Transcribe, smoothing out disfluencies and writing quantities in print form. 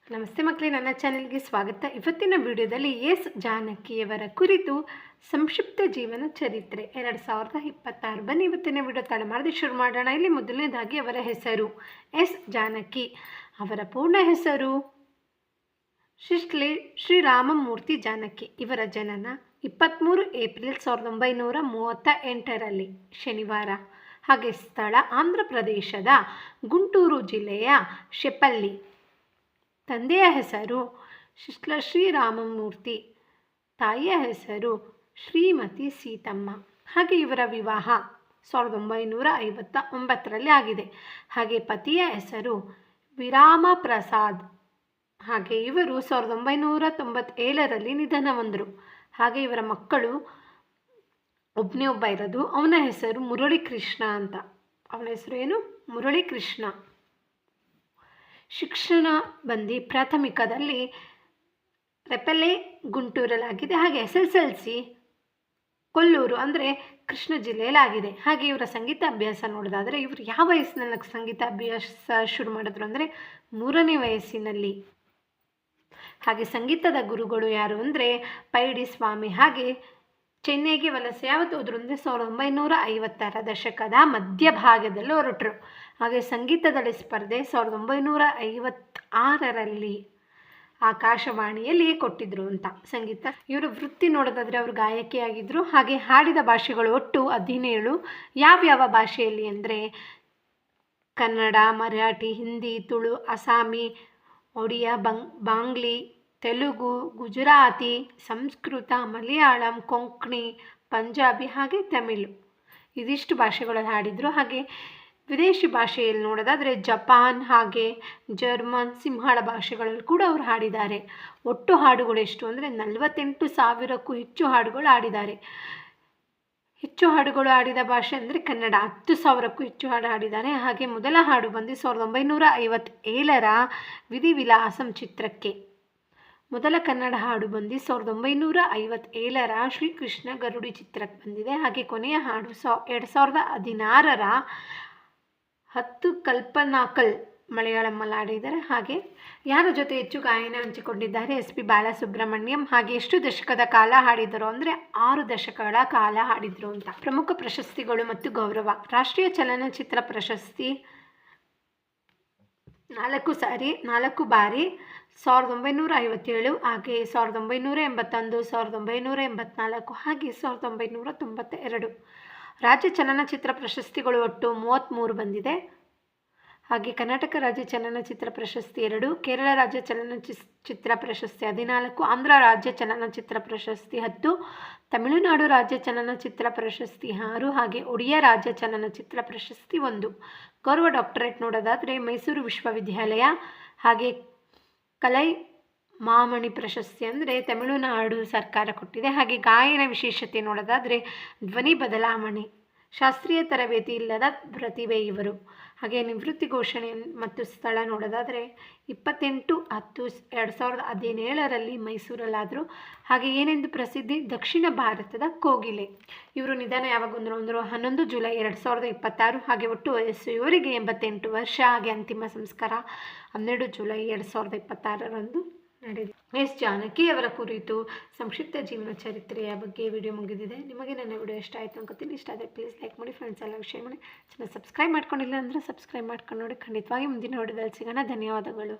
ನಮಸ್ತೆ ಮಕ್ಕಳೇ, ನನ್ನ ಚಾನೆಲ್ಗೆ ಸ್ವಾಗತ. ಇವತ್ತಿನ ವಿಡಿಯೋದಲ್ಲಿ ಎಸ್ ಜಾನಕಿಯವರ ಕುರಿತು ಸಂಕ್ಷಿಪ್ತ ಜೀವನ ಚರಿತ್ರೆ 2026. ಬನ್ನಿ ಇವತ್ತಿನ ವಿಡಿಯೋ ತಡ ಮಾಡದೆ ಶುರು ಮಾಡೋಣ. ಇಲ್ಲಿ ಮೊದಲನೇದಾಗಿ ಅವರ ಹೆಸರು ಎಸ್ ಜಾನಕಿ. ಅವರ ಪೂರ್ಣ ಹೆಸರು ಶ್ರೀರಾಮಮೂರ್ತಿ ಜಾನಕಿ. ಇವರ ಜನನ 23 ಏಪ್ರಿಲ್ 1938 ಶನಿವಾರ. ಹಾಗೆ ಸ್ಥಳ ಆಂಧ್ರ ಪ್ರದೇಶದ ಗುಂಟೂರು ಜಿಲ್ಲೆಯ ಶೆಪ್ಪಲ್ಲಿ. ತಂದೆಯ ಹೆಸರು ಶ್ರೀರಾಮಮೂರ್ತಿ, ತಾಯಿಯ ಹೆಸರು ಶ್ರೀಮತಿ ಸೀತಮ್ಮ. ಹಾಗೆ ಇವರ ವಿವಾಹ 1959 ಆಗಿದೆ. ಹಾಗೆ ಪತಿಯ ಹೆಸರು ವಿರಾಮ ಪ್ರಸಾದ್. ಹಾಗೆ ಇವರು 1997 ನಿಧನ ಹೊಂದರು. ಹಾಗೆ ಇವರ ಮಕ್ಕಳು ಒಬ್ಬನೇ ಒಬ್ಬ ಇರೋದು. ಅವನ ಹೆಸರು ಮುರಳಿ ಕೃಷ್ಣ ಅಂತ. ಅವನ ಹೆಸರು ಏನು? ಮುರಳಿ ಕೃಷ್ಣ. ಶಿಕ್ಷಣ ಬಂದು ಪ್ರಾಥಮಿಕದಲ್ಲಿ ರೆಪೆಲೆ ಗುಂಟೂರಲ್ಲಾಗಿದೆ. ಹಾಗೆ SSLC ಕೊಲ್ಲೂರು ಅಂದರೆ ಕೃಷ್ಣ ಜಿಲ್ಲೆಯಲ್ಲಾಗಿದೆ. ಹಾಗೆ ಇವರ ಸಂಗೀತ ಅಭ್ಯಾಸ ನೋಡೋದಾದರೆ ಇವರು ಯಾವ ವಯಸ್ಸಿನಲ್ಲಿ ಸಂಗೀತ ಅಭ್ಯಾಸ ಶುರು ಮಾಡಿದ್ರು ಅಂದರೆ 3ನೇ ವಯಸ್ಸಿನಲ್ಲಿ. ಹಾಗೆ ಸಂಗೀತದ ಗುರುಗಳು ಯಾರು ಅಂದರೆ ಪೈಡಿ ಸ್ವಾಮಿ. ಹಾಗೆ ಚೆನ್ನೈಗೆ ವಲಸೆ ಯಾವತ್ತು ಹೋದ್ರು ಅಂದರೆ 1950ರ ದಶಕದ ಮಧ್ಯಭಾಗದಲ್ಲಿ ಹೊರಟರು. ಹಾಗೆ ಸಂಗೀತದಲ್ಲಿ ಸ್ಪರ್ಧೆ 1956 ಆಕಾಶವಾಣಿಯಲ್ಲಿ ಕೊಟ್ಟಿದ್ರು ಅಂತ ಸಂಗೀತ. ಇವರ ವೃತ್ತಿ ನೋಡೋದಾದರೆ ಅವರು ಗಾಯಕಿಯಾಗಿದ್ದರು. ಹಾಗೆ ಹಾಡಿದ ಭಾಷೆಗಳು ಒಟ್ಟು 17. ಯಾವ್ಯಾವ ಭಾಷೆಯಲ್ಲಿ ಅಂದರೆ ಕನ್ನಡ, ಮರಾಠಿ, ಹಿಂದಿ, ತುಳು, ಅಸ್ಸಾಮಿ, ಒಡಿಯಾ, ಬಾಂಗ್ಲಿ, ತೆಲುಗು, ಗುಜರಾತಿ, ಸಂಸ್ಕೃತ, ಮಲಯಾಳಂ, ಕೊಂಕಣಿ, ಪಂಜಾಬಿ ಹಾಗೆ ತಮಿಳು. ಇದಿಷ್ಟು ಭಾಷೆಗಳಲ್ಲಿ ಹಾಡಿದರು. ಹಾಗೆ ವಿದೇಶಿ ಭಾಷೆಯಲ್ಲಿ ನೋಡೋದಾದರೆ ಜಪಾನ್ ಹಾಗೆ ಜರ್ಮನ್, ಸಿಂಹಳ ಭಾಷೆಗಳಲ್ಲಿ ಕೂಡ ಅವರು ಹಾಡಿದ್ದಾರೆ. ಒಟ್ಟು ಹಾಡುಗಳು ಎಷ್ಟು ಅಂದರೆ 48,000ಕ್ಕೂ ಹೆಚ್ಚು ಹಾಡುಗಳು ಹಾಡಿದ್ದಾರೆ. ಹೆಚ್ಚು ಹಾಡುಗಳು ಹಾಡಿದ ಭಾಷೆ ಅಂದರೆ ಕನ್ನಡ. 10,000ಕ್ಕೂ ಹೆಚ್ಚು ಹಾಡು ಹಾಡಿದ್ದಾರೆ. ಹಾಗೆ ಮೊದಲ ಹಾಡು ಬಂದು 1957ರ ವಿಧಿವಿಲಾಸಂ ಚಿತ್ರಕ್ಕೆ. ಮೊದಲ ಕನ್ನಡ ಹಾಡು ಬಂದು 1957ರ ಶ್ರೀಕೃಷ್ಣ ಗರುಡಿ ಚಿತ್ರಕ್ಕೆ ಬಂದಿದೆ. ಹಾಗೆ ಕೊನೆಯ ಹಾಡು 2016ರ 10 ಕಲ್ಪನಾಕಲ್ ಮಲಯಾಳಂನಲ್ಲಿ ಹಾಡಿದ್ದಾರೆ. ಹಾಗೆ ಯಾರ ಜೊತೆ ಹೆಚ್ಚು ಗಾಯನ ಹಂಚಿಕೊಂಡಿದ್ದಾರೆ? SP ಬಾಲಸುಬ್ರಹ್ಮಣ್ಯಂ. ಹಾಗೆ ಎಷ್ಟು ದಶಕದ ಕಾಲ ಹಾಡಿದರು ಅಂದರೆ 6 ದಶಕಗಳ ಕಾಲ ಹಾಡಿದರು ಅಂತ. ಪ್ರಮುಖ ಪ್ರಶಸ್ತಿಗಳು ಮತ್ತು ಗೌರವ. ರಾಷ್ಟ್ರೀಯ ಚಲನಚಿತ್ರ ಪ್ರಶಸ್ತಿ 4 ಬಾರಿ 1957, ಹಾಗೆ 1981, 1984 ಹಾಗೆ 1992. ರಾಜ್ಯ ಚಲನಚಿತ್ರ ಪ್ರಶಸ್ತಿಗಳು ಒಟ್ಟು 33 ಬಂದಿದೆ. ಹಾಗೆ ಕರ್ನಾಟಕ ರಾಜ್ಯ ಚಲನಚಿತ್ರ ಪ್ರಶಸ್ತಿ 2, ಕೇರಳ ರಾಜ್ಯ ಚಲನಚಿತ್ರ ಪ್ರಶಸ್ತಿ 14, ಆಂಧ್ರ ರಾಜ್ಯ ಚಲನಚಿತ್ರ ಪ್ರಶಸ್ತಿ 10, ತಮಿಳುನಾಡು ರಾಜ್ಯ ಚಲನಚಿತ್ರ ಪ್ರಶಸ್ತಿ 6, ಹಾಗೆ ಒಡಿಯಾ ರಾಜ್ಯ ಚಲನಚಿತ್ರ ಪ್ರಶಸ್ತಿ 1. ಗೌರವ ಡಾಕ್ಟರೇಟ್ ನೋಡೋದಾದರೆ ಮೈಸೂರು ವಿಶ್ವವಿದ್ಯಾಲಯ. ಹಾಗೆ ಕಲೈ ಮಾಮಣಿ ಪ್ರಶಸ್ತಿ ಅಂದರೆ ತಮಿಳುನಾಡು ಸರ್ಕಾರ ಕೊಟ್ಟಿದೆ. ಹಾಗೆ ಗಾಯನ ವಿಶೇಷತೆ ನೋಡೋದಾದರೆ ಧ್ವನಿ ಬದಲಾವಣೆ, ಶಾಸ್ತ್ರೀಯ ತರಬೇತಿ ಇಲ್ಲದ ಪ್ರತಿಭೆ ಇವರು. ಹಾಗೆ ನಿವೃತ್ತಿ ಘೋಷಣೆ ಮತ್ತು ಸ್ಥಳ ನೋಡೋದಾದರೆ 28/10/2017 ಮೈಸೂರಲ್ಲಾದರು. ಹಾಗೆ ಏನೆಂದು ಪ್ರಸಿದ್ಧಿ? ದಕ್ಷಿಣ ಭಾರತದ ಕೋಗಿಲೆ. ಇವರು ನಿಧನ ಯಾವಾಗ ಅಂದರೆ 11 ಜುಲೈ 2026. ಹಾಗೆ ಒಟ್ಟು ವಯಸ್ಸು ಇವರಿಗೆ 88 ವರ್ಷ. ಹಾಗೆ ಅಂತಿಮ ಸಂಸ್ಕಾರ 12 ಜುಲೈ 2026 ನಡೆದಿದೆ. ಎಸ್ ಜಾನಕಿ ಅವರ ಕುರಿತು ಸಂಕ್ಷಿಪ್ತ ಜೀವನ ಚರಿತ್ರೆಯ ಬಗ್ಗೆ ವಿಡಿಯೋ ಮುಗಿದಿದೆ. ನಿಮಗೆ ನನ್ನ ವಿಡಿಯೋ ಇಷ್ಟ ಆಯಿತು ಅನ್ಕೋತೀನಿ. ಇಷ್ಟ ಆದರೆ ಪ್ಲೀಸ್ ಲೈಕ್ ಮಾಡಿ, ಫ್ರೆಂಡ್ಸ್ ಎಲ್ಲ ಶೇರ್ ಮಾಡಿ. ಚಾನಲ್ ಸಬ್ಸ್ಕ್ರೈಬ್ ಮಾಡ್ಕೊಂಡಿಲ್ಲ ಅಂದರೆ ಸಬ್ಸ್ಕ್ರೈಬ್ ಮಾಡ್ಕೊಂಡು ನೋಡಿ. ಖಂಡಿತವಾಗಿ ಮುಂದಿನ ವಿಡಿಯೋದಲ್ಲಿ ಸಿಗೋಣ. ಧನ್ಯವಾದಗಳು.